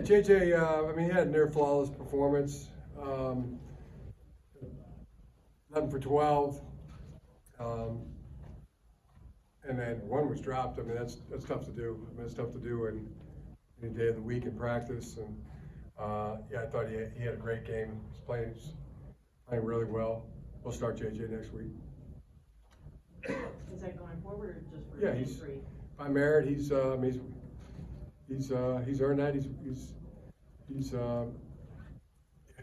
JJ, I mean, he had a near flawless performance. 11 for 12. And then one was dropped. I mean, that's tough to do. I mean, it's tough to do in any day of the week in practice. And yeah, I thought he had a great game. He's playing really well. We'll start JJ next week. Is that going forward or just for Yeah, he's by merit. He's earned that.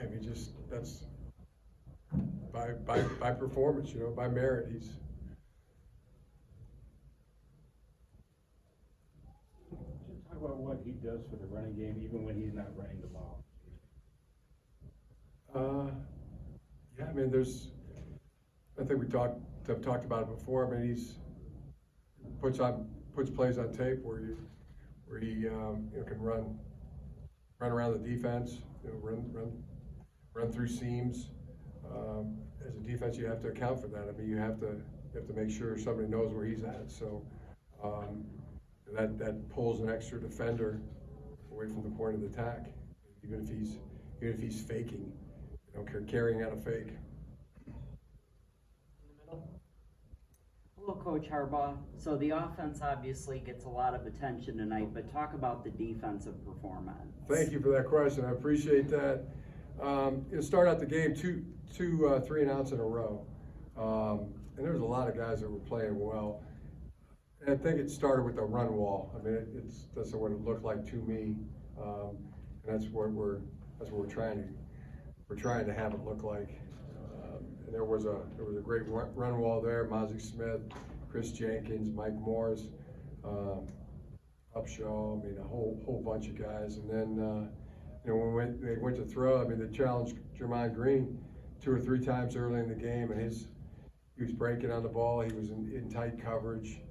I mean, just that's by performance, you know, by merit. Talk about what he does for the running game, even when he's not running the ball. Yeah, I mean, I think have talked about it before. I mean, he's puts plays on tape where he you know, can run around the defense, you know, run through seams. As a defense, you have to account for that. I mean, you have to make sure somebody knows where he's at. So that pulls an extra defender away from the point of the attack, even if he's faking, you know, carrying out a fake. Hello, Coach Harbaugh. So the offense obviously gets a lot of attention tonight, but talk about the defensive performance. Thank you for that question. I appreciate that. You start out the game two 3-and-outs in a row, and there was a lot of guys that were playing well. And I think it started with the run wall. I mean, that's what it looked like to me, and that's what we're trying to have it look like. And there was a great run wall there. Mozzie Smith, Chris Jenkins, Mike Morris, Upshaw. I mean, a whole bunch of guys. And then you know, when they went to throw, I mean, they challenged Jermaine Green 2 or 3 times early in the game, and he was breaking on the ball. He was in tight coverage,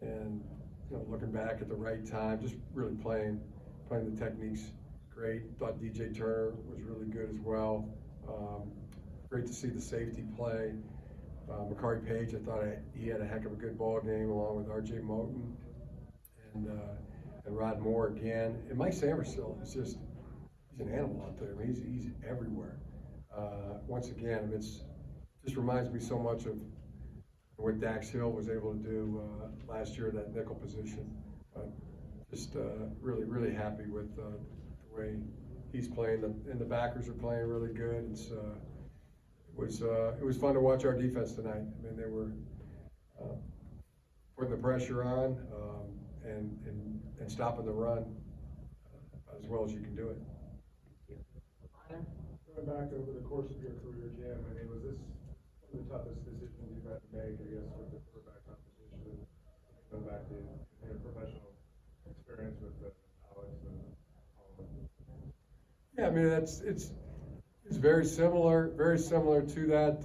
and you know, looking back at the right time, just really playing the techniques great. Thought DJ Turner was really good as well. Great to see the safety play. McCarthy Page, I thought he had a heck of a good ball game, along with R.J. Moten and Rod Moore again. And Mike Samerstill is he's an animal out there. I mean, he's everywhere. Once again, I mean, just reminds me so much of what Dax Hill was able to do last year, that nickel position. Just really happy with the way he's playing, and the backers are playing really good. It was fun to watch our defense tonight. I mean, they were putting the pressure on and stopping the run as well as you can do it. Going back over the course of your career, Jim, I mean, was this one of the toughest decisions you've had to make, I guess, with the quarterback competition, going back to your professional experience with Alex and Colin? Yeah, I mean, it's very similar to that,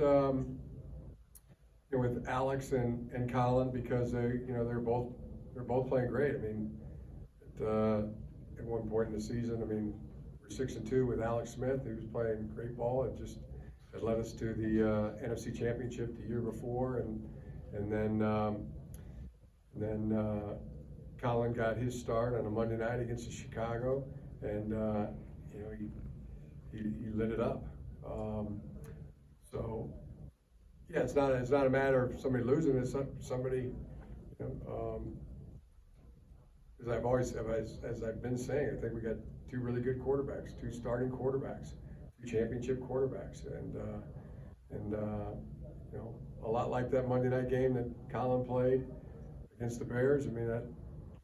you know, with Alex and Colin, because they're both playing great. I mean, at one point in the season, I mean, we're 6-2 with Alex Smith, who was playing great ball. It led us to the NFC Championship the year before, and then Colin got his start on a Monday night against Chicago, and you know, he lit it up. So yeah, it's not a matter of somebody losing. It's somebody, you know, as I've been saying, I think we got 2 really good quarterbacks, 2 starting quarterbacks, 2 championship quarterbacks, and you know, a lot like that Monday night game that Colin played against the Bears. I mean, that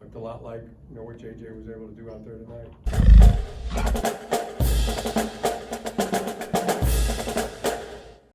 looked a lot like, you know, what JJ was able to do out there tonight.